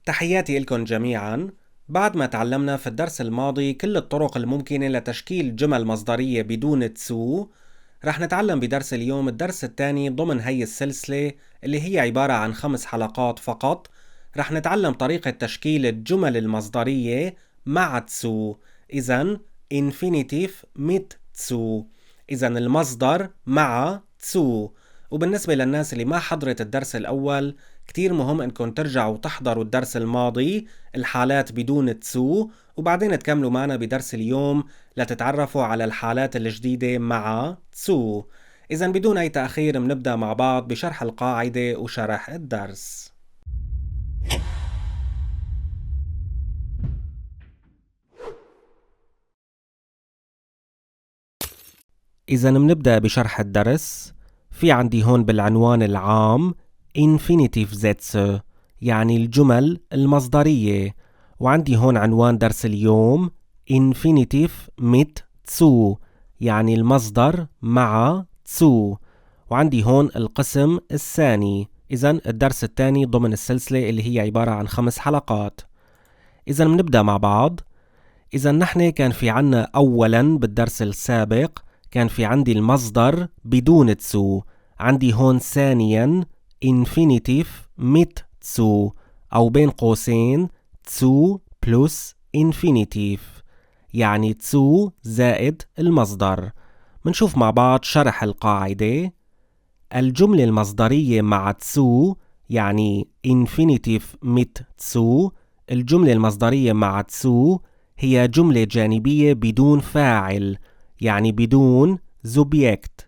تحياتي لكم جميعاً. بعد ما تعلمنا في الدرس الماضي كل الطرق الممكنة لتشكيل جمل مصدرية بدون تسو، رح نتعلم بدرس اليوم الدرس الثاني ضمن هي السلسلة اللي هي عبارة عن 5 حلقات فقط. رح نتعلم طريقة تشكيل الجمل المصدرية مع تسو. إذن infinitive mit تسو، إذن المصدر مع تسو. وبالنسبة للناس اللي ما حضرت الدرس الأول، كتير مهم انكم ترجعوا تحضروا الدرس الماضي الحالات بدون تسو، وبعدين تكملوا معنا بدرس اليوم لتتعرفوا على الحالات الجديدة مع تسو. إذن بدون أي تأخير منبدأ مع بعض بشرح القاعدة وشرح الدرس. إذن منبدأ بشرح الدرس. في عندي هون بالعنوان العام infinitive Sätze، يعني الجمل المصدرية، وعندي هون عنوان درس اليوم infinitive mit zu، يعني المصدر مع zu، وعندي هون القسم الثاني. إذن الدرس الثاني ضمن السلسلة اللي هي عبارة عن 5 حلقات. إذن منبدأ مع بعض. إذن نحن كان في عنا أولا بالدرس السابق كان في عندي المصدر بدون تسو، عندي هون ثانيا infinitive mit تسو، أو بين قوسين تسو plus infinitive، يعني تسو زائد المصدر. منشوف مع بعض شرح القاعدة. الجملة المصدرية مع تسو يعني infinitive mit تسو، الجملة المصدرية مع تسو هي جملة جانبية بدون فاعل، يعني بدون Subjekt،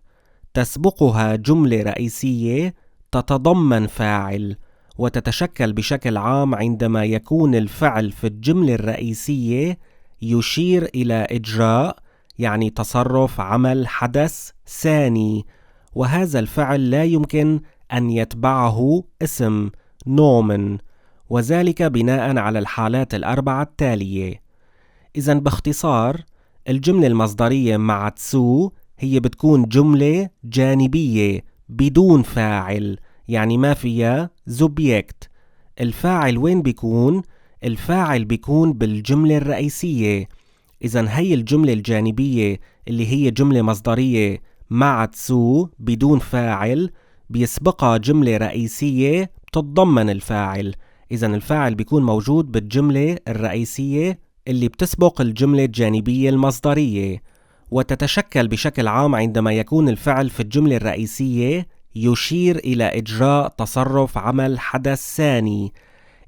تسبقها جملة رئيسية تتضمن فاعل، وتتشكل بشكل عام عندما يكون الفعل في الجملة الرئيسية يشير إلى إجراء، يعني تصرف، عمل، حدث ثاني، وهذا الفعل لا يمكن أن يتبعه اسم nomen، وذلك بناء على الحالات الأربعة التالية. إذن باختصار الجملة المصدرية مع تسو هي بتكون جملة جانبية بدون فاعل، يعني ما فيها Subjekt. الفاعل وين بيكون؟ الفاعل بيكون بالجملة الرئيسية. إذن هي الجملة الجانبية اللي هي جملة مصدرية مع تسو بدون فاعل بيسبقها جملة رئيسية بتتضمن الفاعل. إذن الفاعل بيكون موجود بالجملة الرئيسية اللي بتسبق الجملة الجانبية المصدرية، وتتشكل بشكل عام عندما يكون الفعل في الجملة الرئيسية يشير إلى إجراء، تصرف، عمل، حدث ثاني.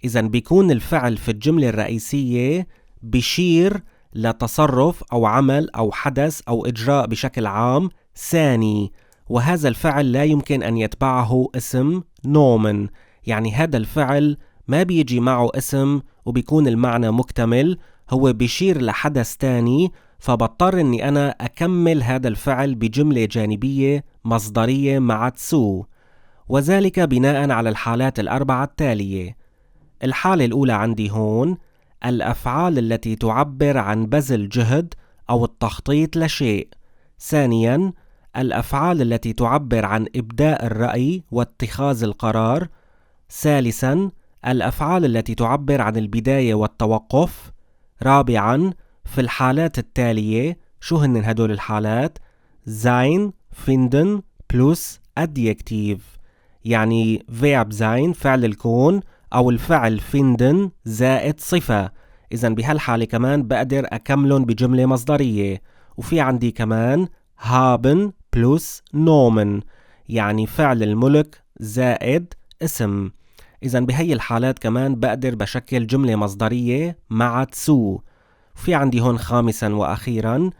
إذن بيكون الفعل في الجملة الرئيسية بيشير لتصرف أو عمل أو حدث أو إجراء بشكل عام ثاني، وهذا الفعل لا يمكن أن يتبعه اسم nomen، يعني هذا الفعل ما بيجي معه اسم وبيكون المعنى مكتمل، هو بيشير لحدث تاني، فبضطر اني انا اكمل هذا الفعل بجملة جانبية مصدرية مع تسو، وذلك بناء على الحالات الأربعة التالية. الحالة الأولى عندي هون الأفعال التي تعبر عن بذل جهد أو التخطيط لشيء. ثانيا الأفعال التي تعبر عن إبداء الرأي واتخاذ القرار. ثالثا الأفعال التي تعبر عن البداية والتوقف. رابعا في الحالات التالية، شو هن هدول الحالات؟ sein finden plus adjektiv، يعني verb sein فعل الكون أو الفعل finden زائد صفة. إذن بهالحالة كمان بقدر أكملن بجملة مصدرية. وفي عندي كمان haben plus nomen، يعني فعل الملك زائد اسم. إذن بهي الحالات كمان بقدر بشكل جملة مصدرية مع تسو. في عندي هون خامسا وأخيرا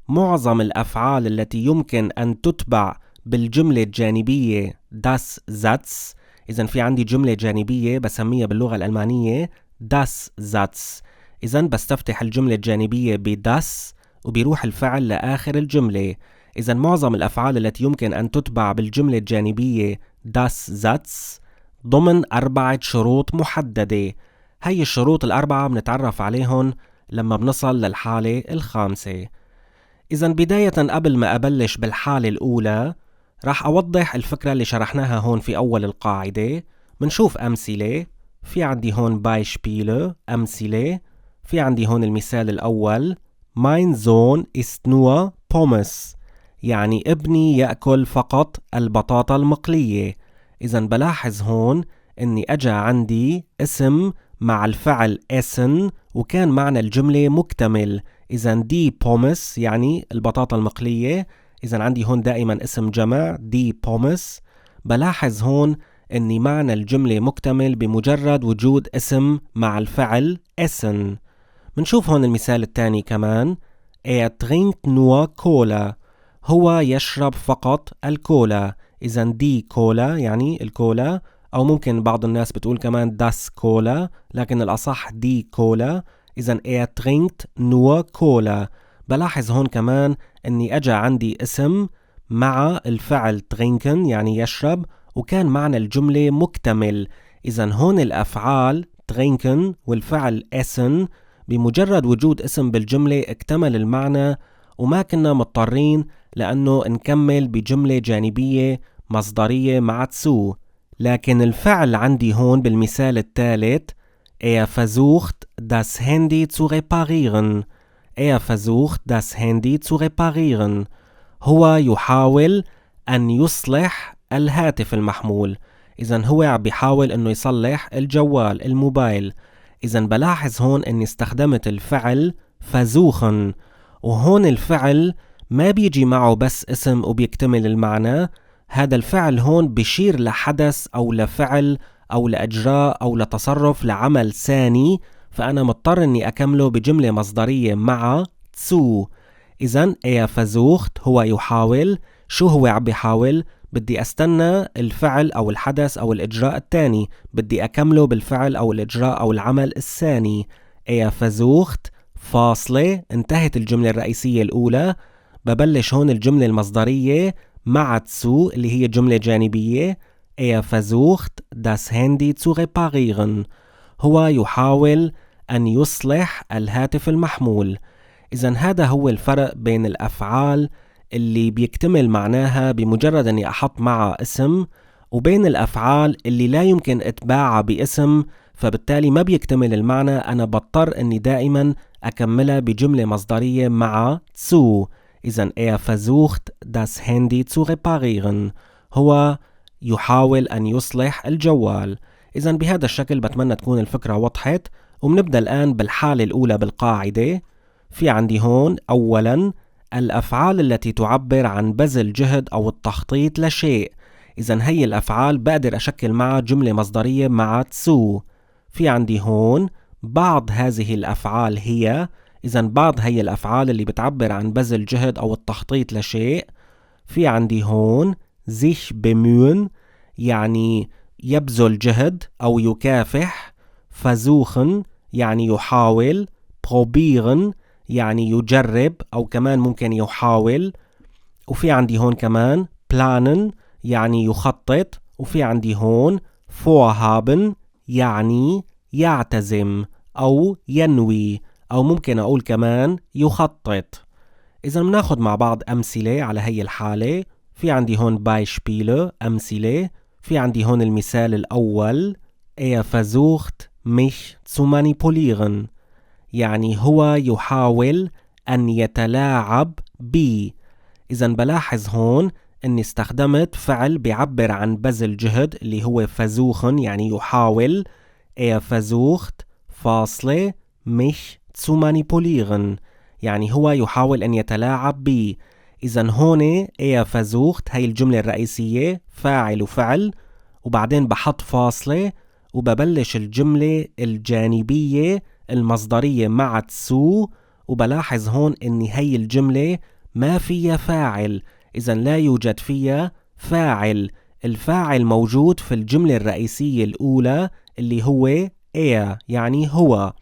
معظم الأفعال التي يمكن أن تتبع بالجملة الجانبية das Satz. إذن في عندي جملة جانبية بسميها باللغة الألمانية das Satz، إذن بستفتح الجملة الجانبية das وبيروح الفعل لآخر الجملة. إذن معظم الأفعال التي يمكن أن تتبع بالجملة الجانبية das Satz ضمن 4 شروط محددة. هي الشروط ال4 بنتعرف عليهم لما بنصل للحالة الخامسة. إذن بداية قبل ما أبلش بالحالة الأولى راح أوضح الفكرة اللي شرحناها هون في أول القاعدة. منشوف أمثلة. في عندي هون Beispiele أمثلة. في عندي هون المثال الأول Mein Sohn isst nur Pommes، يعني ابني يأكل فقط البطاطا المقلية. إذا بلاحظ هون إني أجا عندي اسم مع الفعل essen وكان معنى الجملة مكتمل. إذا دي بومس يعني البطاطا المقلية، إذا عندي هون دائما اسم جمع دي بومس. بلاحظ هون إني معنى الجملة مكتمل بمجرد وجود اسم مع الفعل essen. منشوف هون المثال الثاني كمان trinkt nur Cola، هو يشرب فقط الكولا. إذا دي كولا يعني الكولا، أو ممكن بعض الناس بتقول كمان das كولا، لكن الأصح دي كولا. إذا trinkt nur Cola. بلاحظ هون كمان إني أجا عندي اسم مع الفعل trinken يعني يشرب، وكان معنى الجملة مكتمل. إذا هون الأفعال trinken والفعل essen بمجرد وجود اسم بالجملة اكتمل المعنى، وما كنا مضطرين لأنه نكمل بجملة جانبية مصدرية مع تسو. لكن الفعل عندي هون بالمثال الثالث versucht das Handy zu reparieren. versucht das Handy zu reparieren، هو يحاول أن يصلح الهاتف المحمول. إذن هو بيحاول أنه يصلح الجوال الموبايل. إذن بلاحظ هون أني استخدمت الفعل versuchen، وهون الفعل ما بيجي معه بس اسم وبيكتمل المعنى. هذا الفعل هون بيشير لحدث أو لفعل أو لإجراء أو لتصرف لعمل ثاني، فأنا مضطر أني أكمله بجملة مصدرية مع zu. إذن versucht هو يحاول. شو هو عم بيحاول؟ بدي أستنى الفعل أو الحدث أو الإجراء الثاني، بدي أكمله بالفعل أو الإجراء أو العمل الثاني. versucht فاصلة، انتهت الجملة الرئيسية الأولى، ببلش هون الجملة المصدرية مع تسو اللي هي جملة جانبية. versucht das Handy zu reparieren، هو يحاول أن يصلح الهاتف المحمول. إذن هذا هو الفرق بين الأفعال اللي بيكتمل معناها بمجرد أني أحط معها اسم، وبين الأفعال اللي لا يمكن إتباعها باسم، فبالتالي ما بيكتمل المعنى، أنا بضطر أني دائما أكملها بجملة مصدرية مع zu. إذن versucht das Handy zu reparieren، هو يحاول أن يصلح الجوال. إذن بهذا الشكل بتمنى تكون الفكرة وضحت. ومنبدأ الآن بالحالة الأولى بالقاعدة. في عندي هون أولا الأفعال التي تعبر عن بذل جهد أو التخطيط لشيء. إذن هي الأفعال بقدر أشكل معها جملة مصدرية مع تسو. في عندي هون بعض هذه الأفعال هي، إذن بعض هي الأفعال اللي بتعبر عن بذل جهد أو التخطيط لشيء. في عندي هون sich bemühen يعني يبذل جهد أو يكافح. versuchen يعني يحاول. probieren يعني يجرب أو كمان ممكن يحاول. وفي عندي هون كمان planen يعني يخطط. وفي عندي هون vorhaben يعني يعتزم أو ينوي، أو ممكن أقول كمان يخطط. إذا بناخد مع بعض أمثلة على هي الحالة. في عندي هون Beispiele أمثلة. في عندي هون المثال الأول versucht mich zu manipulieren، يعني هو يحاول أن يتلاعب بي. إذا بلاحظ هون أني استخدمت فعل بيعبر عن بذل جهد اللي هو versuchen يعني يحاول. versucht فاصلة mich zu manipulieren، يعني هو يحاول أن يتلاعب بي. إذا هون versucht هاي الجملة الرئيسية فاعل وفعل، وبعدين بحط فاصلة وببلش الجملة الجانبية المصدرية مع تسو. وبلاحظ هون أن هاي الجملة ما فيها فاعل، إذا لا يوجد فيها فاعل. الفاعل موجود في الجملة الرئيسية الأولى اللي هو يعني هو.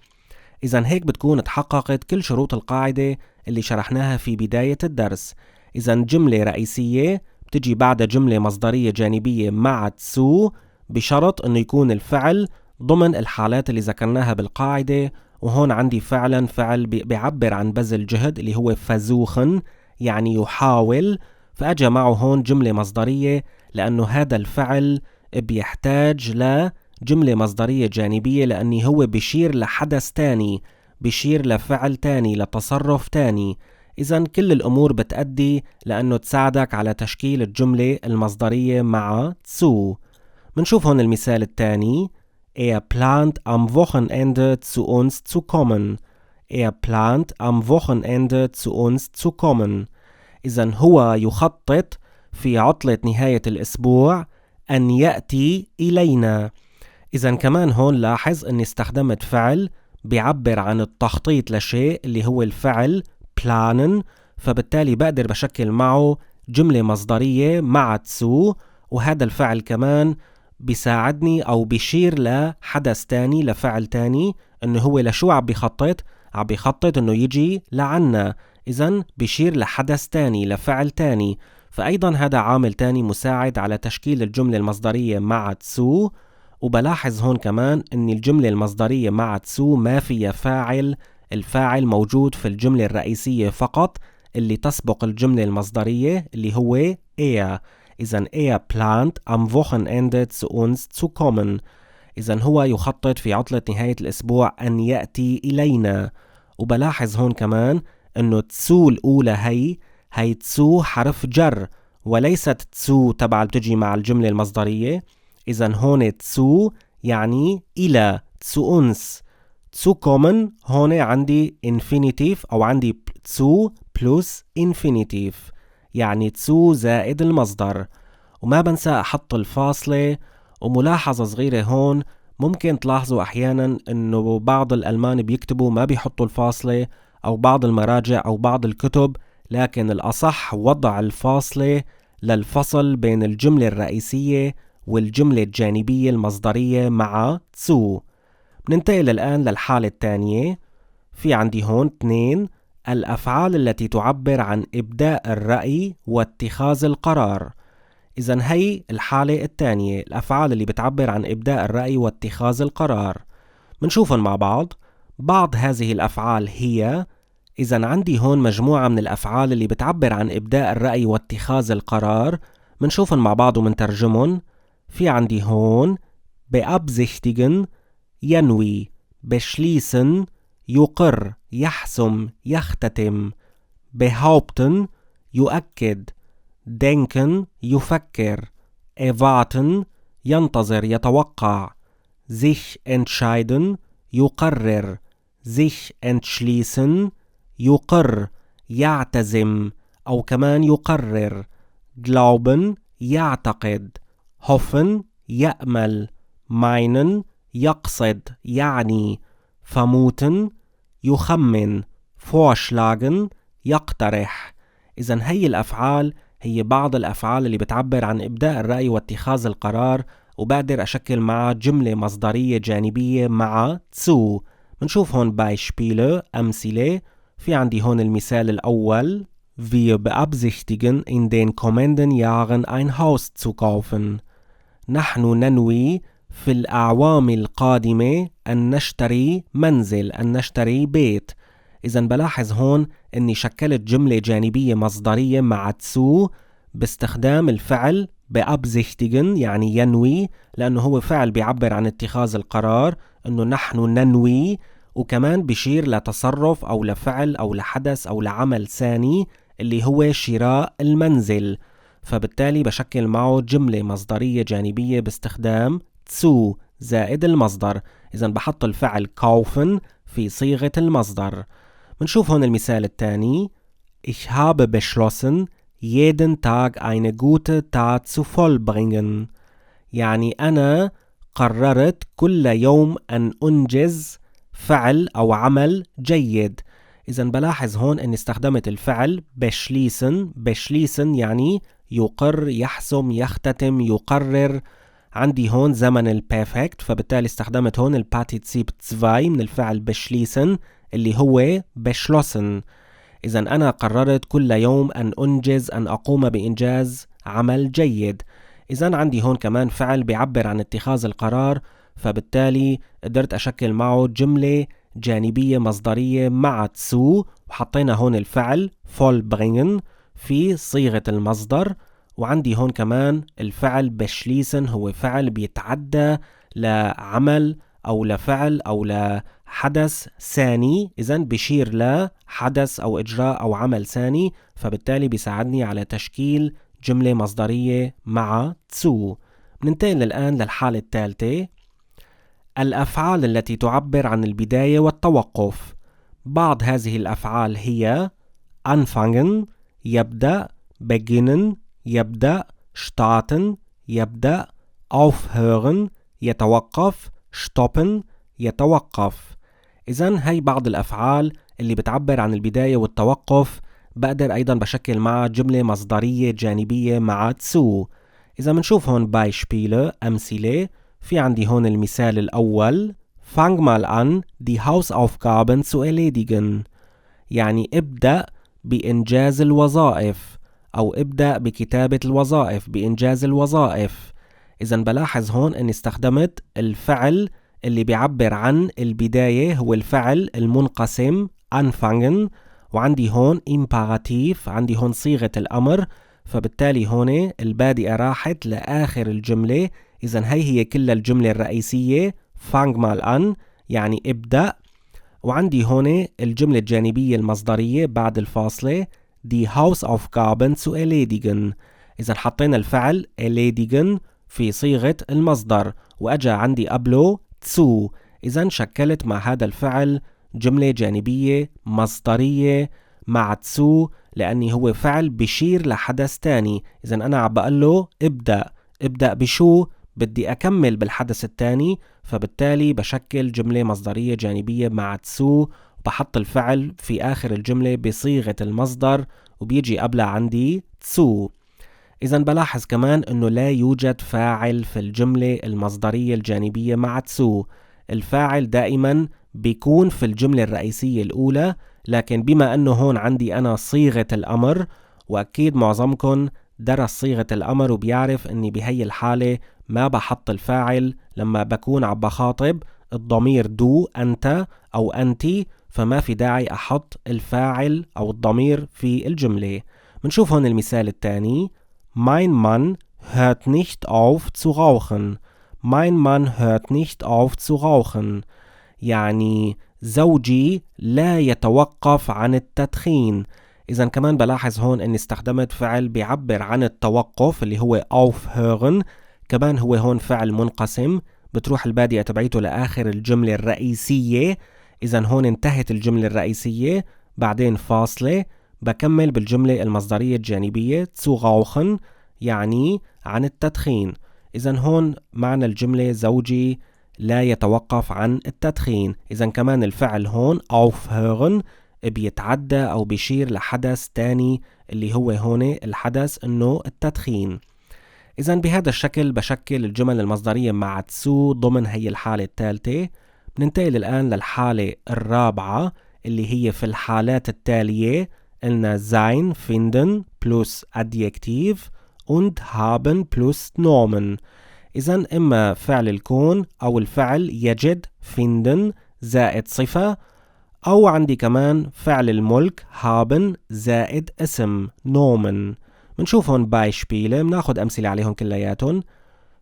إذا هيك بتكون تحققت كل شروط القاعدة اللي شرحناها في بداية الدرس. إذا جملة رئيسية بتجي بعد جملة مصدرية جانبية مع تسو، بشرط أنه يكون الفعل ضمن الحالات اللي ذكرناها بالقاعدة. وهون عندي فعلا فعل بيعبر عن بذل جهد اللي هو versuchen يعني يحاول، فأجا معه هون جملة مصدرية لأنه هذا الفعل بيحتاج جملة مصدرية جانبية لأني هو بيشير لحدث تاني، بيشير لفعل تاني، لتصرف تاني. إذن كل الأمور بتأدي لأنه تساعدك على تشكيل الجملة المصدرية مع zu. منشوف هون المثال الثاني. plant am Wochenende zu uns zu kommen. plant am Wochenende zu uns zu kommen. إذن هو يخطط في عطلة نهاية الأسبوع أن يأتي إلينا. إذن كمان هون لاحظ أني استخدمت فعل بيعبر عن التخطيط لشيء اللي هو الفعل planen، فبالتالي بقدر بشكل معه جملة مصدرية مع تسو، وهذا الفعل كمان بيساعدني أو بيشير لحدث تاني، لفعل تاني، أنه هو لشو عم بيخطط أنه يجي لعنا. إذن بيشير لحدث تاني، لفعل تاني، فأيضا هذا عامل تاني مساعد على تشكيل الجملة المصدرية مع تسو. وبلاحظ هون كمان أن الجملة المصدرية مع تسو ما فيها فاعل، الفاعل موجود في الجملة الرئيسية فقط اللي تسبق الجملة المصدرية اللي هو er. إذن plant am Wochenende zu uns zu kommen. إذن هو يخطط في عطلة نهاية الأسبوع أن يأتي إلينا. وبلاحظ هون كمان أنه تسو الأولى هي تسو حرف جر، وليست تسو تبع بتجي مع الجملة المصدرية. إذن هون تسو يعني إلى، تسو أنس. تسو كومن هون عندي infinitive أو عندي تسو plus infinitive، يعني تسو زائد المصدر. وما بنسى أحط الفاصلة. وملاحظة صغيرة هون، ممكن تلاحظوا أحيانا أنه بعض الألمان بيكتبوا ما بيحطوا الفاصلة، أو بعض المراجع أو بعض الكتب، لكن الأصح وضع الفاصلة للفصل بين الجملة الرئيسية والجملة الجانبية المصدرية مع تسو. ننتقل الآن للحالة الثانية. في عندي هون 2 الأفعال التي تعبر عن إبداء الرأي واتخاذ القرار. إذن هي الحالة الثانية، الأفعال اللي بتعبر عن إبداء الرأي واتخاذ القرار. منشوفهم مع بعض. بعض هذه الأفعال هي، إذن عندي هون مجموعة من الأفعال اللي بتعبر عن إبداء الرأي واتخاذ القرار. منشوفهم مع بعض ومنترجمهم. في عندي هون beabsichtigen ينوي، beschließen يقر، يحسم، يختتم، behaupten يؤكد، denken يفكر، erwarten ينتظر، يتوقع، sich entscheiden يقرر، sich entschließen يقر، يعتزم أو كمان يقرر، glauben يعتقد، hoffen يأمل، meinen يقصد يعني، vermuten يخمن، vorschlagen يقترح. إذن هي الأفعال هي بعض الأفعال اللي بتعبر عن إبداء الرأي واتخاذ القرار، وبقدر أشكل معها جملة مصدرية جانبية مع تسو. منشوف هون Beispiele أمثلة. في عندي هون المثال الأول. Wir beabsichtigen in den kommenden Jahren ein Haus zu kaufen. نحن ننوي في الأعوام القادمة أن نشتري منزل، أن نشتري بيت. إذن بلاحظ هون أني شكلت جملة جانبية مصدرية مع تسو باستخدام الفعل beabsichtigen يعني ينوي، لأنه هو فعل بيعبر عن اتخاذ القرار، أنه نحن ننوي، وكمان بيشير لتصرف أو لفعل أو لحدث أو لعمل ثاني اللي هو شراء المنزل. فبالتالي بشكل معه جملة مصدرية جانبية باستخدام تسو زائد المصدر. إذن بحط الفعل kaufen في صيغة المصدر. منشوف هون المثال الثاني. Ich habe beschlossen, jeden Tag eine gute Tat zu vollbringen. يعني أنا قررت كل يوم أن أنجز فعل أو عمل جيد. إذن بلاحظ هون أني استخدمت الفعل beschließen يعني يقر، يحسم، يختتم، يقرر. عندي هون زمن البيرفكت، فبالتالي استخدمت هون البارتيسيب 2 من الفعل beschließen اللي هو beschlossen. إذن أنا قررت كل يوم أن أنجز، أن أقوم بإنجاز عمل جيد. إذن عندي هون كمان فعل بيعبر عن اتخاذ القرار، فبالتالي قدرت أشكل معه جملة جانبية مصدرية مع تسو، وحطينا هون الفعل vollbringen في صيغة المصدر. وعندي هون كمان الفعل beschließen هو فعل بيتعدى لعمل أو لفعل أو لحدث ثاني، إذن بشير لحدث أو إجراء أو عمل ثاني، فبالتالي بيساعدني على تشكيل جملة مصدرية مع zu. ننتقل الآن للحالة الثالثة، الأفعال التي تعبر عن البداية والتوقف. بعض هذه الأفعال هي anfangen يبدأ، beginnen يبدأ، starten يبدأ، aufhören يتوقف، stoppen يتوقف. إذن هي بعض الأفعال اللي بتعبر عن البداية والتوقف. بقدر أيضا بشكل معها جملة مصدرية جانبية مع zu. إذا منشوف هون Beispiele أمثلة، في عندي هون المثال الأول fang mal an die Hausaufgaben zu erledigen، يعني ابدأ بإنجاز الوظائف أو ابدأ بكتابة الوظائف، بإنجاز الوظائف. إذا بلاحظ هون أني استخدمت الفعل اللي بيعبر عن البداية، هو الفعل المنقسم anfangen، وعندي هون imperativ، عندي هون صيغة الأمر، فبالتالي هون البادئة راحت لآخر الجملة. إذن هي كل الجملة الرئيسية fang mal an يعني ابدأ، وعندي هون الجملة الجانبية المصدرية بعد الفاصلة die Hausaufgaben zu erledigen. إذن حطينا الفعل erledigen في صيغة المصدر وأجا عندي قبله zu، إذن شكلت مع هذا الفعل جملة جانبية مصدرية مع zu، لأني هو فعل بشير لحدث تاني. إذن أنا عم بقول له ابدأ بشو؟ بدي أكمل بالحدث التاني، فبالتالي بشكل جملة مصدرية جانبية مع zu، بحط الفعل في آخر الجملة بصيغة المصدر وبيجي قبلها عندي zu. إذن بلاحظ كمان أنه لا يوجد فاعل في الجملة المصدرية الجانبية مع zu. الفاعل دائما بيكون في الجملة الرئيسية الأولى، لكن بما أنه هون عندي أنا صيغة الأمر، وأكيد معظمكم درس صيغة الأمر وبيعرف أني بهي الحالة ما بحط الفاعل لما بكون عم بخاطب الضمير دو أنت أو أنتي، فما في داعي أحط الفاعل أو الضمير في الجملة. منشوف هون المثال الثاني Mein Mann hört nicht auf zu rauchen. Mein Mann hört nicht auf zu rauchen. يعني زوجي لا يتوقف عن التدخين. إذا كمان بلاحظ هون أني استخدمت فعل بيعبر عن التوقف اللي هو aufhören. كمان هو هون فعل منقسم، بتروح البادئة تبعيته لآخر الجملة الرئيسية. إذا هون انتهت الجملة الرئيسية، بعدين فاصلة، بكمل بالجملة المصدرية الجانبية zu rauchen يعني عن التدخين. إذا هون معنى الجملة زوجي لا يتوقف عن التدخين. إذا كمان الفعل هون aufhören بيتعدى أو بيشير لحدث تاني اللي هو هون الحدث إنه التدخين. إذا بهذا الشكل بشكل الجمل المصدرية مع zu ضمن هي الحالة الثالثة. بننتقل الآن للحالة الرابعة اللي هي في الحالات التالية، قلنا sein finden plus adjektiv und haben plus Nomen. إذن إما فعل الكون أو الفعل يجد finden زائد صفة، أو عندي كمان فعل الملك haben زائد اسم Nomen. منشوف هون Beispiele، بناخد أمثلة عليهم كلياتهم.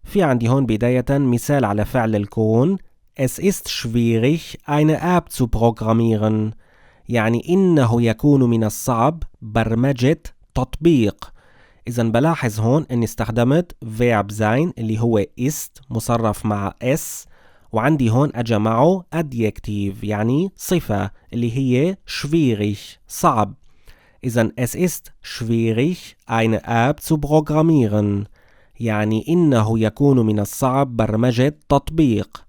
في عندي هون بداية مثال على فعل الكون Es ist schwierig eine App zu programmieren، يعني إنه يكون من الصعب برمجة تطبيق. إذا بلاحظ هون أني استخدمت verb sein اللي هو ist مصرف مع s، وعندي هون أجا معه adjective يعني صفة اللي هي schwierig صعب. إذا es ist schwierig eine App zu programmieren، يعني إنه يكون من الصعب برمجة تطبيق.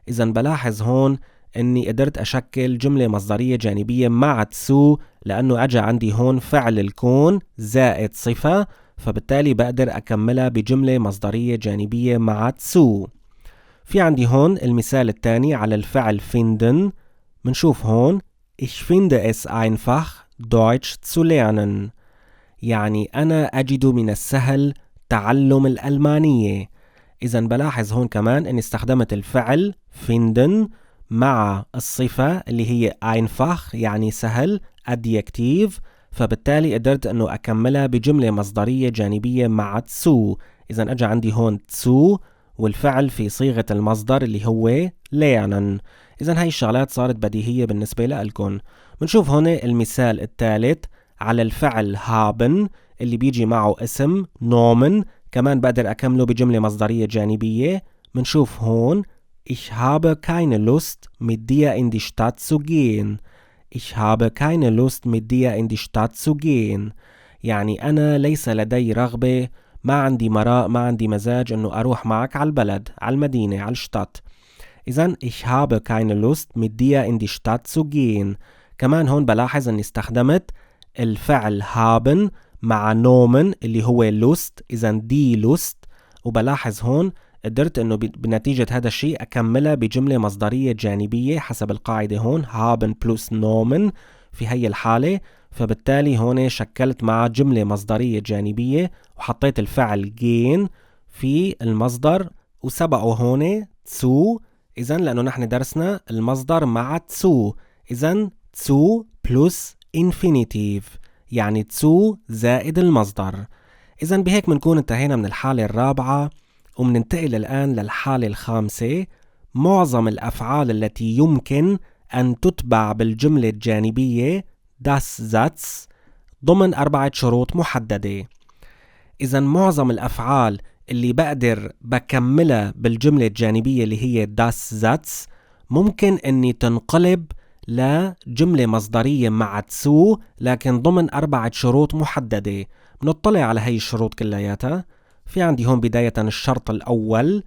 إذا بلاحظ هون أني قدرت أشكل جملة مصدرية جانبية مع zu، لأنه أجا عندي هون فعل الكون زائد صفة، فبالتالي بقدر أكملها بجملة مصدرية جانبية مع zu. في عندي هون المثال الثاني على الفعل finden. منشوف هون Ich finde es einfach Deutsch zu lernen، يعني أنا أجد من السهل تعلم الألمانية. إذا بلاحظ هون كمان أني استخدمت الفعل finden مع الصفة اللي هي einfach يعني سهل adjective، فبالتالي قدرت أنه أكملها بجملة مصدرية جانبية مع zu. إذا أجا عندي هون zu والفعل في صيغة المصدر اللي هو lernen. إذن هاي الشغلات صارت بديهية بالنسبة لألكن. منشوف هون المثال الثالث على الفعل haben اللي بيجي معه اسم nomen، كمان بقدر أكمله بجملة مصدرية جانبية. منشوف هون Ich habe keine Lust mit dir in die Stadt zu gehen. Ich habe keine Lust mit dir in die Stadt zu gehen. يعني أنا ليس لدي رغبة، ما عندي مراء، ما عندي مزاج أنه أروح معك على البلد، على المدينة، على الشتات. إذن ich habe keine Lust mit dir in die Stadt zu gehen. كمان هون بلاحظ أني استخدمت الفعل haben مع nomen اللي هو Lust، إذن دي Lust. وبلاحظ هون قدرت أنه بنتيجة هذا الشيء أكملها بجملة مصدرية جانبية حسب القاعدة هون haben plus nomen في هي الحالة. فبالتالي هون شكلت مع جملة مصدرية جانبية وحطيت الفعل gehen في المصدر وسبقه هون zu. إذن لأنه نحن درسنا المصدر مع zu، إذن zu plus infinitive يعني zu زائد المصدر. إذن بهيك منكون انتهينا من الحالة الرابعة، ومننتقل الآن للحالة الخامسة. معظم الأفعال التي يمكن أن تتبع بالجملة الجانبية das Satz ضمن 4 شروط محددة. إذن معظم الأفعال اللي بقدر بكملها بالجملة الجانبية اللي هي das Satz ممكن أني تنقلب لجملة مصدرية مع zu، لكن ضمن 4 شروط محددة. بنطلع على هاي الشروط كلياتها. في عندي هون بداية الشرط الأول: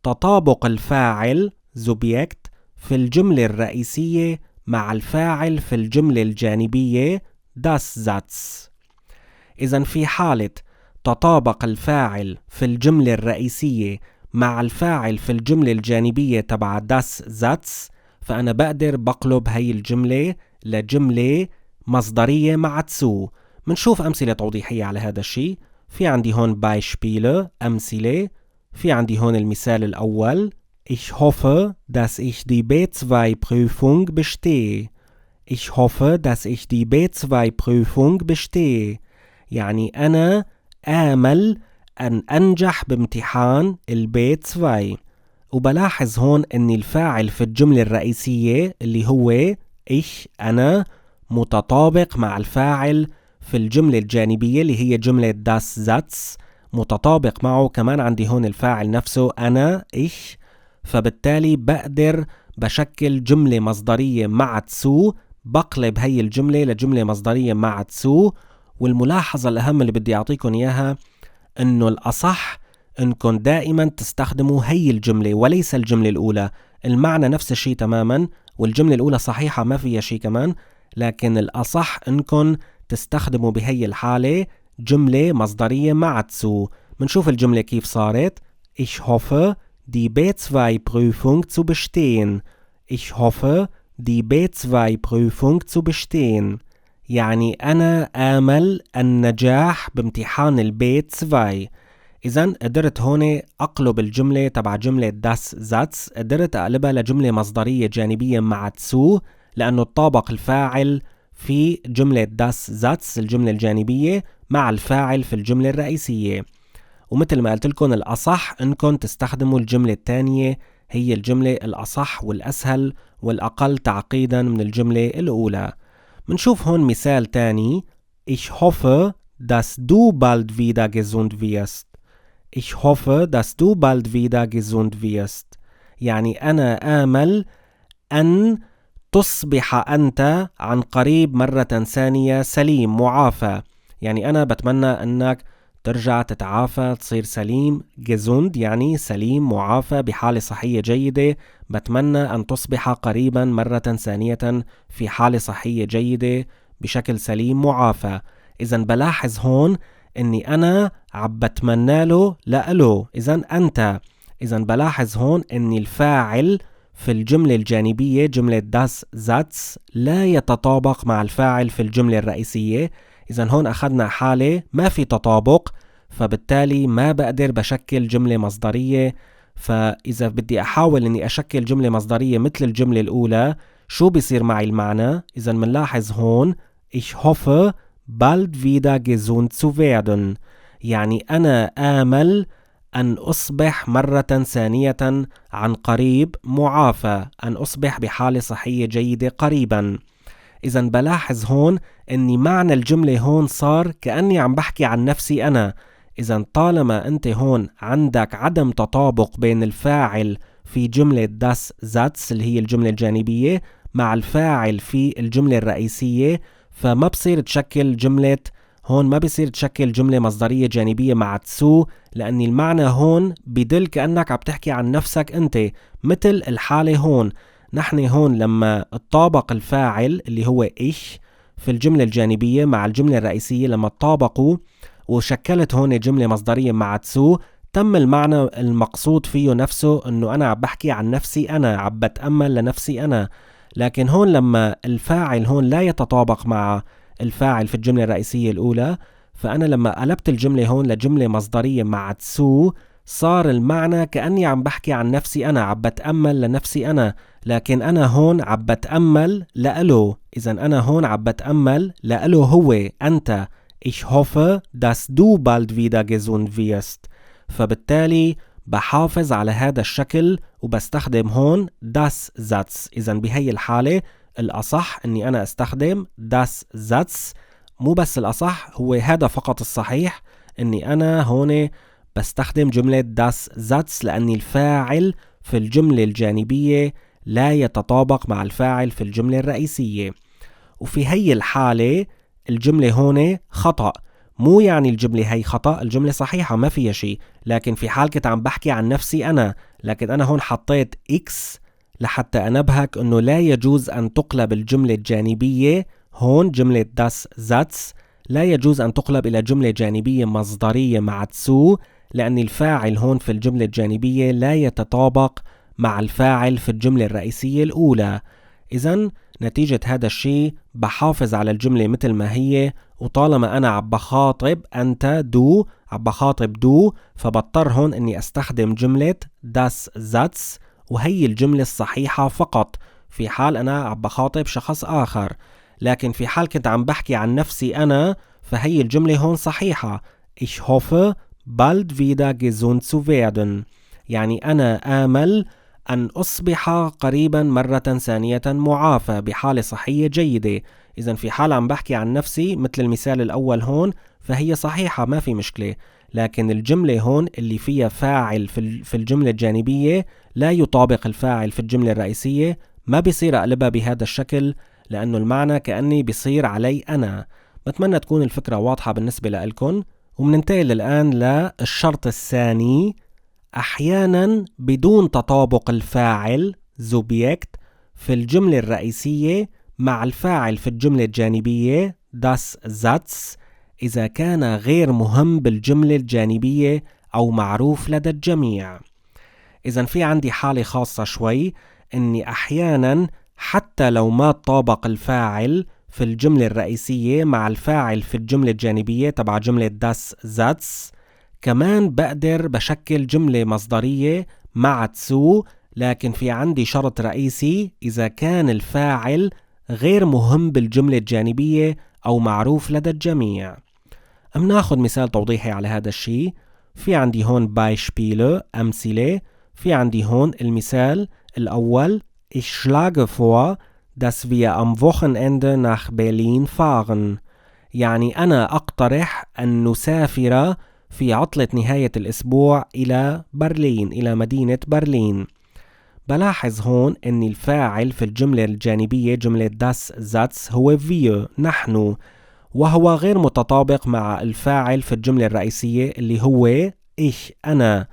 تطابق الفاعل Subjekt في الجملة الرئيسية مع الفاعل في الجملة الجانبية das Satz. إذن في حالة تطابق الفاعل في الجملة الرئيسية مع الفاعل في الجملة الجانبية تبع das Satz، فأنا بقدر بقلب هاي الجملة لجملة مصدرية مع zu. منشوف أمثلة توضيحية على هذا الشيء. في عندي هون Beispiele أمثلة. في عندي هون المثال الأول: Ich hoffe, dass ich die B2-Prüfung bestehe. Ich hoffe, dass ich die B2-Prüfung bestehe. يعني أنا آمل أن أنجح بامتحان B2. وبلاحظ هون أن الفاعل في الجملة الرئيسية اللي هو ich أنا متطابق مع الفاعل في الجملة الجانبية اللي هي جملة das Satz، متطابق معه كمان عندي هون الفاعل نفسه أنا ich. فبالتالي بقدر بشكل جملة مصدرية مع zu، بقلب هي الجملة لجملة مصدرية مع zu. والملاحظة الأهم اللي بدي أعطيكم إياها أنه الأصح أنكم دائما تستخدموا هي الجملة وليس الجملة الأولى. المعنى نفس الشيء تماما، والجملة الأولى صحيحة ما فيها شيء كمان، لكن الأصح أنكم تستخدموا بهي الحالة جملة مصدرية مع zu. منشوف الجملة كيف صارت: Ich hoffe, die B2-Prüfung zu bestehen. Ich hoffe, die B2-Prüfung zu bestehen. يعني أنا آمل النجاح بامتحان B2. إذن قدرت هون أقلب الجملة تبع جملة das Satz، قدرت أقلبها لجملة مصدرية جانبية مع zu، لأنه طابق الفاعل في جملة das Satz الجملة الجانبية مع الفاعل في الجملة الرئيسية. ومثل ما قلت لكم الأصح أنكم تستخدموا الجملة الثانية، هي الجملة الأصح والأسهل والأقل تعقيدا من الجملة الأولى. منشوف هون مثال تاني: Ich hoffe, dass du bald wieder gesund wirst. Ich hoffe, dass du bald wieder gesund wirst. يعني أنا آمل أن تصبح أنت عن قريب مرة ثانية سليم معافى. يعني أنا بتمنى أنك ترجع تتعافى تصير سليم. gesund يعني سليم معافى بحالة صحية جيدة. بتمنى أن تصبح قريبا مرة ثانية في حالة صحية جيدة بشكل سليم معافى. إذن بلاحظ هون أني أنا بتمنى له لأله، إذن أنت. إذن بلاحظ هون أني الفاعل في الجملة الجانبية جملة das Satz لا يتطابق مع الفاعل في الجملة الرئيسية. إذن هون أخذنا حالة ما في تطابق، فبالتالي ما بقدر بشكل جملة مصدرية. فإذا بدي أحاول أني أشكل جملة مصدرية مثل الجملة الأولى، شو بيصير معي المعنى؟ إذن منلاحظ هون Ich hoffe, bald wieder gesund zu werden. يعني أنا آمل أن أصبح مرة ثانية عن قريب معافى، أن أصبح بحالة صحية جيدة قريبا. إذا بلاحظ هون أني معنى الجملة هون صار كأني عم بحكي عن نفسي أنا. إذا طالما أنت هون عندك عدم تطابق بين الفاعل في جملة das Satz اللي هي الجملة الجانبية مع الفاعل في الجملة الرئيسية، فما بصير تشكل جملة هون، ما بصير تشكل جملة مصدرية جانبية مع تسو، لأن المعنى هون بدل كأنك عم تحكي عن نفسك أنت. مثل الحالة هون، نحن هون لما اتطابق الفاعل اللي هو إيش في الجملة الجانبية مع الجملة الرئيسية، لما اتطابقوا وشكلت هون جملة مصدرية مع تسو، تم المعنى المقصود فيه نفسه، انه انا عم بحكي عن نفسي انا، عم بتأمل لنفسي انا. لكن هون لما الفاعل هون لا يتطابق مع الفاعل في الجملة الرئيسية الاولى، فانا لما قلبت الجملة هون لجملة مصدرية مع تسو، صار المعنى كأني عم بحكي عن نفسي انا، عم بتأمل لنفسي انا، لكن انا هون عم بتأمل لإله. اذا انا هون عم بتأمل لإله هو، انت. Ich hoffe, dass du bald wieder gesund wirst. فبالتالي بحافظ على هذا الشكل وبستخدم هون das Satz. إذا بهي الحالة الأصح أني أنا أستخدم das Satz. مو بس الأصح، هو هذا فقط الصحيح، أني أنا هون بستخدم جملة das Satz، لأن الفاعل في الجملة الجانبية لا يتطابق مع الفاعل في الجملة الرئيسية. وفي هي الحالة الجملة هون خطأ. مو يعني الجملة هي خطأ، الجملة صحيحة ما فيها شيء، لكن في حال كنت عم بحكي عن نفسي أنا، لكن أنا هون حطيت X لحتى أنبهك أنه لا يجوز أن تقلب الجملة الجانبية هون، جملة das Satz لا يجوز أن تقلب إلى جملة جانبية مصدرية مع تسو، لأن الفاعل هون في الجملة الجانبية لا يتطابق مع الفاعل في الجملة الرئيسية الأولى. إذن نتيجة هذا الشيء بحافظ على الجملة مثل ما هي، وطالما أنا عم بخاطب أنت دو، عم بخاطب دو، فبضطر هون أني أستخدم جملة das Satz، وهي الجملة الصحيحة فقط في حال أنا عم بخاطب شخص آخر. لكن في حال كنت عم بحكي عن نفسي أنا، فهي الجملة هون صحيحة. Ich hoffe, bald wieder gesund zu werden. يعني أنا آمل أن أصبح قريبا مرة ثانية معافى بحالة صحية جيدة. إذا في حال عم بحكي عن نفسي مثل المثال الأول هون، فهي صحيحة ما في مشكلة. لكن الجملة هون اللي فيها فاعل في الجملة الجانبية لا يطابق الفاعل في الجملة الرئيسية، ما بيصير أقلبها بهذا الشكل، لأنه المعنى كأني بيصير علي أنا. بتمنى تكون الفكرة واضحة بالنسبة لكم. ومننتقل الآن للشرط الثاني. أحيانا بدون تطابق الفاعل Subjekt في الجملة الرئيسية مع الفاعل في الجملة الجانبية das Satz، إذا كان غير مهم بالجملة الجانبية أو معروف لدى الجميع. إذا في عندي حالة خاصة شوي، إني أحيانا حتى لو ما طابق الفاعل في الجملة الرئيسية مع الفاعل في الجملة الجانبية تبع جملة das Satz، كمان بقدر بشكل جملة مصدرية مع تسو، لكن في عندي شرط رئيسي، إذا كان الفاعل غير مهم بالجملة الجانبية أو معروف لدى الجميع. بناخد مثال توضيحي على هذا الشيء. في عندي هون Beispiele أمثلة. في عندي هون المثال الأول: Ich schlage vor, dass wir am Wochenende nach Berlin fahren. يعني أنا أقترح أن نسافر في عطلة نهاية الأسبوع إلى برلين، إلى مدينة برلين. بلاحظ هون أن الفاعل في الجملة الجانبية جملة das Satz هو wir، نحن، وهو غير متطابق مع الفاعل في الجملة الرئيسية اللي هو ich، أنا.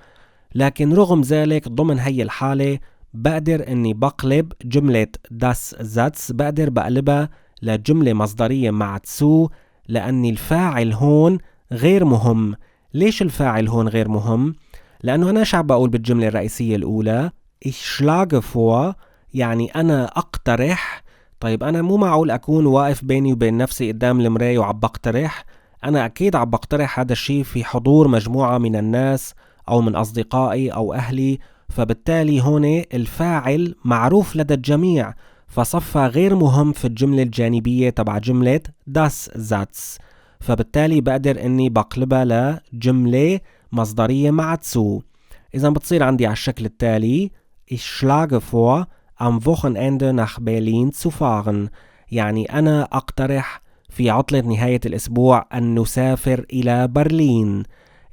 لكن رغم ذلك ضمن هي الحالة بقدر أني بقلب جملة das Satz، بقدر بقلبها لجملة مصدرية مع تسو، لأن الفاعل هون غير مهم. ليش الفاعل هون غير مهم؟ لأنه أنا شعب بقول بالجملة الرئيسية الأولى Ich schlage vor، يعني أنا أقترح. طيب أنا مو معقول أكون واقف بيني وبين نفسي قدام المراية وعب بقترح. أنا أكيد عب بقترح هذا الشيء في حضور مجموعة من الناس أو من أصدقائي أو أهلي، فبالتالي هون الفاعل معروف لدى الجميع، فصفى غير مهم في الجملة الجانبية تبع جملة das Satz. فبالتالي بقدر اني بقلبها لجملة مصدرية مع zu. إذا بتصير عندي على الشكل التالي: Ich schlage vor, am Wochenende nach Berlin zu fahren. يعني أنا أقترح في عطلة نهاية الأسبوع أن نسافر إلى برلين.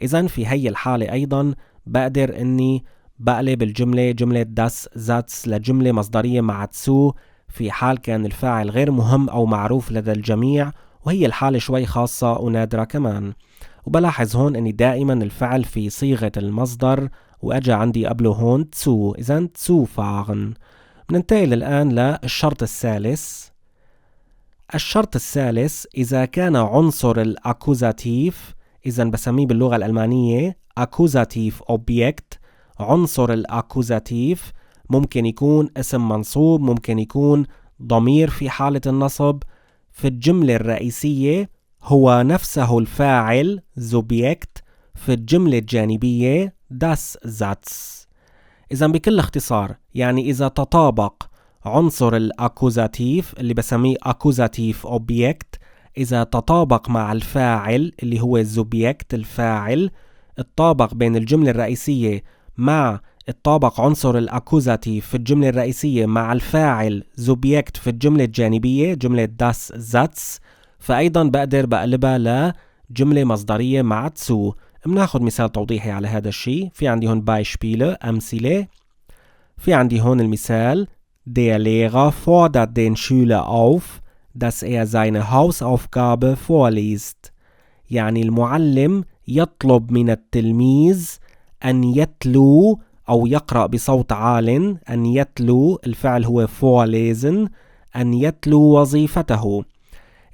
إذن في هي الحالة أيضا بقدر أني بقلب الجملة جملة das Satz لجملة مصدرية مع zu في حال كان الفاعل غير مهم أو معروف لدى الجميع، وهي الحالة شوي خاصة ونادرة كمان. وبلاحظ هون أني دائما الفعل في صيغة المصدر وأجا عندي قبله هون zu. إذن zu fahren. بننتقل الآن للشرط الثالث. الشرط الثالث إذا كان عنصر الأكوزاتيف، إذن بسميه باللغة الألمانية أكوزاتيف أوبجكت. عنصر الأكوزاتيف ممكن يكون اسم منصوب، ممكن يكون ضمير في حالة النصب. في الجملة الرئيسية هو نفسه الفاعل Subjekt، في الجملة الجانبية das Satz. إذن بكل اختصار يعني إذا تطابق عنصر الأكوزاتيف اللي بسميه أكوزاتيف أوبجكت، إذا تطابق مع الفاعل اللي هو Subjekt الفاعل، الطابق بين الجملة الرئيسية مع الطابق عنصر الأكوزاتيف في الجملة الرئيسية مع الفاعل Subjekt في الجملة الجانبية جملة das Satz، فأيضا بقدر بقلبها لجملة مصدرية مع zu. بناخد مثال توضيحي على هذا الشيء. في عندي هون Beispiele أمثلة. في عندي هون المثال: Der Lehrer fordert den Schüler auf, dass er seine Hausaufgabe vorliest. يعني المعلم يطلب من التلميذ أن يتلو أو يقرأ بصوت عال. أن يتلو الفعل هو vorlesen، أن يتلو وظيفته.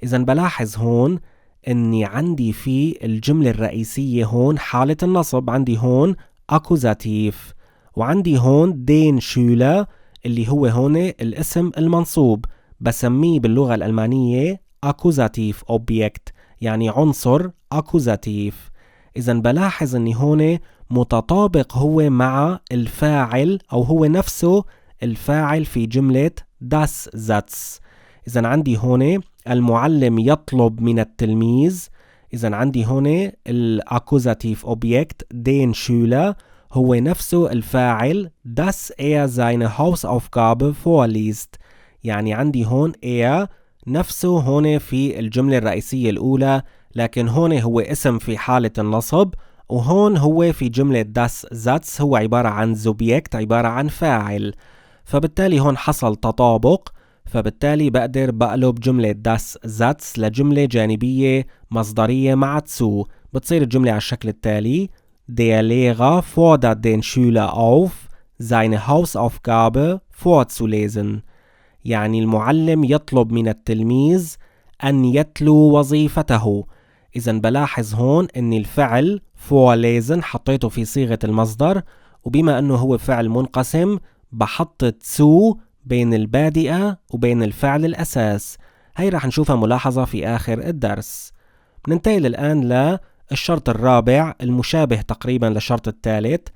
إذن بلاحظ هون أني عندي في الجملة الرئيسية هون حالة النصب، عندي هون أكوزاتيف، وعندي هون den Schüler اللي هو هون الاسم المنصوب، بسميه باللغة الألمانية أكوزاتيف أوبجكت، يعني عنصر أكوزاتيف. إذن بلاحظ أني هون متطابق هو مع الفاعل أو هو نفسه الفاعل في جملة das Satz. إذن عندي هون المعلم يطلب من التلميذ. إذن عندي هون الأكوزاتيف أوبجكت den Schüler هو نفسه الفاعل dass er seine Hausaufgabe vorliest. يعني عندي هون er نفسه هون في الجملة الرئيسية الأولى، لكن هون هو اسم في حالة النصب، وهون هو في جملة das Satz هو عبارة عن Subjekt، عبارة عن فاعل. فبالتالي هون حصل تطابق، فبالتالي بقدر بقلب جملة das Satz لجملة جانبية مصدرية مع zu. بتصير الجملة على الشكل التالي: Der Lehrer fordert den Schüler auf, seine Hausaufgabe vorzulesen. يعني المعلم يطلب من التلميذ أن يتلو وظيفته. إذن بلاحظ هون أن الفعل vorlesen حطيته في صيغة المصدر، وبما أنه هو فعل منقسم بحط zu بين البادئة وبين الفعل الأساس. هاي رح نشوفها ملاحظة في آخر الدرس. ننتقل الآن للشرط الرابع المشابه تقريبا للشرط الثالث.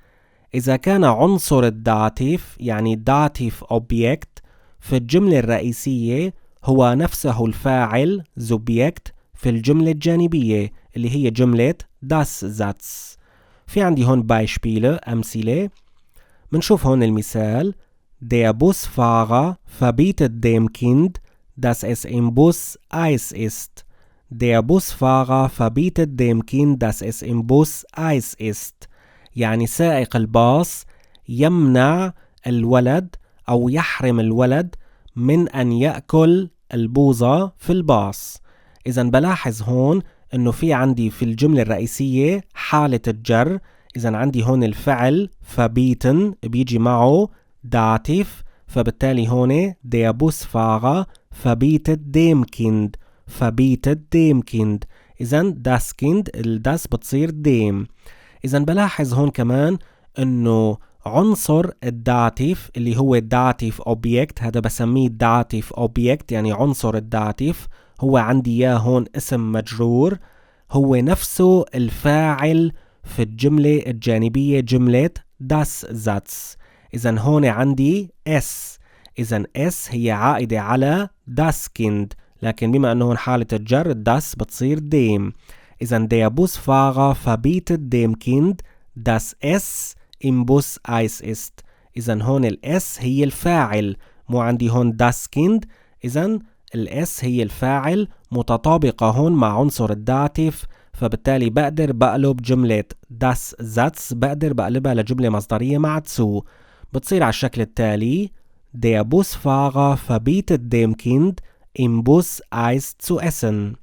إذا كان عنصر الداتيف يعني داتيف أوبجكت في الجملة الرئيسية هو نفسه الفاعل Subjekt في الجملة الجانبية اللي هي جملة das Satz. في عندي هون Beispiele أمثلة. منشوف هون المثال: Der Busfahrer verbietet dem Kind, dass es im Bus Eis isst. Der Busfahrer verbietet dem Kind, dass es im Bus Eis isst. يعني سائق الباص يمنع الولد أو يحرم الولد من أن يأكل البوظة في الباص. إذن بلاحظ هون أنه في عندي في الجملة الرئيسية حالة الجر. إذن عندي هون الفعل verbieten بيجي معه داتيف، فبالتالي هون der Busfahrer verbietet dem Kind، verbietet dem Kind. إذن das Kind das بتصير dem. إذن بلاحظ هون كمان أنه عنصر الداتيف اللي هو داتيف أوبجكت، هذا بسميه داتيف أوبجكت يعني عنصر الداتيف، هو عندي إياه هون اسم مجرور، هو نفسه الفاعل في الجملة الجانبية جملة das Satz. إذن هون عندي S. إذن S هي عائدة على das Kind لكن بما أنه هون حالة الجر das بتصير dem. إذن der Busfahrer verbietet dem Kind, dass es im Bus Eis ist. إذن هون الS هي الفاعل، مو عندي هون das Kind. إذن الS هي الفاعل متطابقة هون مع عنصر الداتيف، فبالتالي بقدر بقلب جملة das Satz بقدر بقلبها لجملة مصدرية مع zu. بتصير على الشكل التالي: Der Busfahrer verbietet dem Kind im Bus Eis zu essen.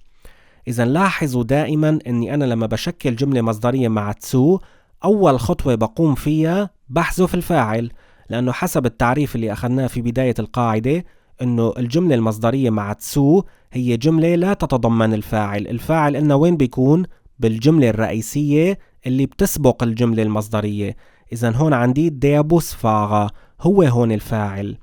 إذا لاحظوا دائما أني أنا لما بشكل جملة مصدرية مع zu أول خطوة بقوم فيها بحذف الفاعل، لأنه حسب التعريف اللي أخذناه في بداية القاعدة أنه الجملة المصدرية مع zu هي جملة لا تتضمن الفاعل. الفاعل إنه وين بيكون؟ بالجملة الرئيسية اللي بتسبق الجملة المصدرية. إذن هون عندي der Busfahrer هو هون الفاعل.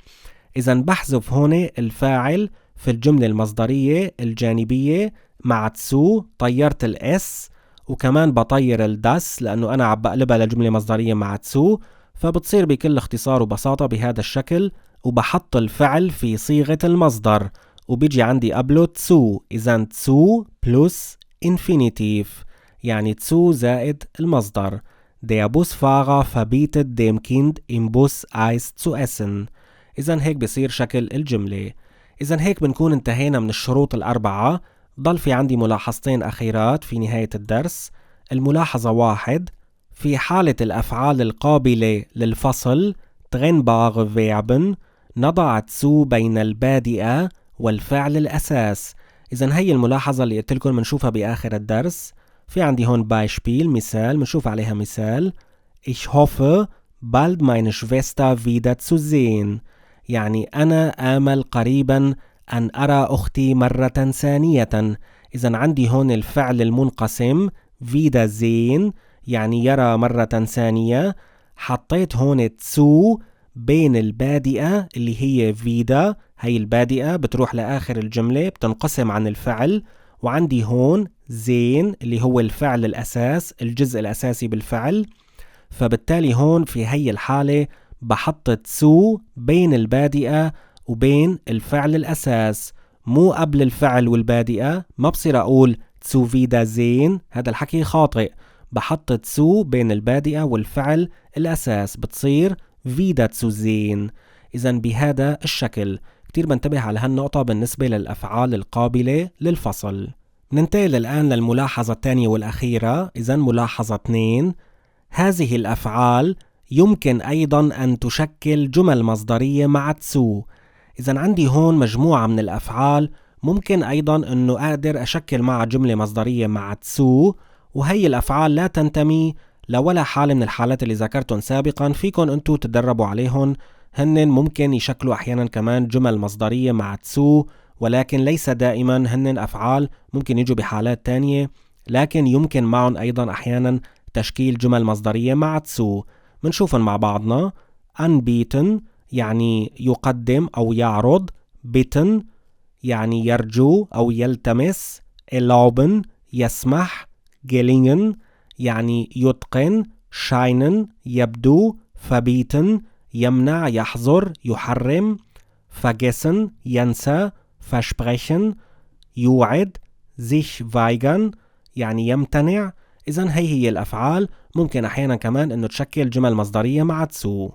إذن بحذف هون الفاعل في الجملة المصدرية الجانبية مع zu، طيرت الاس وكمان بطير الداس لأنه أنا عم بقلبها لجملة مصدرية مع zu، فبتصير بكل اختصار وبساطة بهذا الشكل، وبحط الفعل في صيغة المصدر وبيجي عندي قبله zu. إذن zu plus infinitiv يعني zu زائد المصدر. Der Busfahrer verbietet dem Kind im Bus Eis zu essen. إذن هيك بصير شكل الجملة. إذن هيك بنكون انتهينا من الشروط الأربعة. ضل في عندي ملاحظتين أخيرات في نهاية الدرس. الملاحظة 1: في حالة الأفعال القابلة للفصل trennbare Verben نضع zu بين البادئة والفعل الأساس. إذن هي الملاحظة اللي قلت لكم بنشوفها بآخر الدرس. في عندي هون Beispiel مثال، بنشوف عليها مثال: Ich hoffe bald meine Schwester wieder zu sehen. يعني أنا آمل قريبا أن أرى أختي مرة ثانية. إذن عندي هون الفعل المنقسم wiedersehen يعني يرى مرة ثانية. حطيت هون zu بين البادئة اللي هي wieder، هي البادئة بتروح لآخر الجملة بتنقسم عن الفعل، وعندي هون sehen اللي هو الفعل الأساس، الجزء الأساسي بالفعل. فبالتالي هون في هي الحالة بحط zu بين البادئة وبين الفعل الأساس، مو قبل الفعل والبادئة. ما بصير أقول zu wiedersehen، هذا الحكي خاطئ. بحط zu بين البادئة والفعل الأساس، بتصير wieder zu sehen. إذن بهذا الشكل. كتير بنتبه على هالنقطة بالنسبة للأفعال القابلة للفصل. ننتقل الآن للملاحظة الثانية والأخيرة. إذن ملاحظة 2: هذه الأفعال يمكن أيضا أن تشكل جمل مصدرية مع zu. إذن عندي هون مجموعة من الأفعال ممكن أيضا أنه أقدر أشكل مع جملة مصدرية مع zu، وهي الأفعال لا تنتمي لولا حالة من الحالات اللي ذكرتهم سابقا. فيكن أنتوا تدربوا عليهم. هن ممكن يشكلوا أحيانا كمان جمل مصدرية مع zu، ولكن ليس دائما. هن أفعال ممكن يجوا بحالات تانية، لكن يمكن معهم أيضا أحيانا تشكيل جمل مصدرية مع zu. منشوفن مع بعضنا. anbieten يعني يقدم أو يعرض. bitten يعني يرجو أو يلتمس. erlauben يسمح. gelingen يعني يتقن. scheinen يبدو. verbieten يمنع يحظر يحرم. vergessen ينسى. versprechen يوعد. sich weigern يعني يمتنع. إذن هي الأفعال ممكن أحيانا كمان أنه تشكل جمل مصدرية مع zu.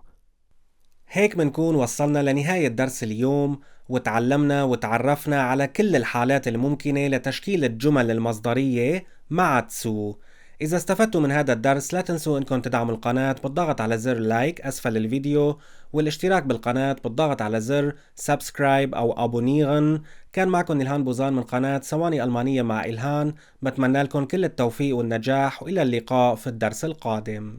هيك بنكون وصلنا لنهاية درس اليوم، وتعلمنا وتعرفنا على كل الحالات الممكنة لتشكيل الجمل المصدرية مع zu. إذا استفدتوا من هذا الدرس لا تنسوا أنكم تدعموا القناة بالضغط على زر لايك أسفل الفيديو، والاشتراك بالقناة بالضغط على زر سبسكرايب أو أبونيغن. كان معكم إلهان بوزان من قناة ثواني ألمانية مع إلهان. بتمنى لكم كل التوفيق والنجاح، وإلى اللقاء في الدرس القادم.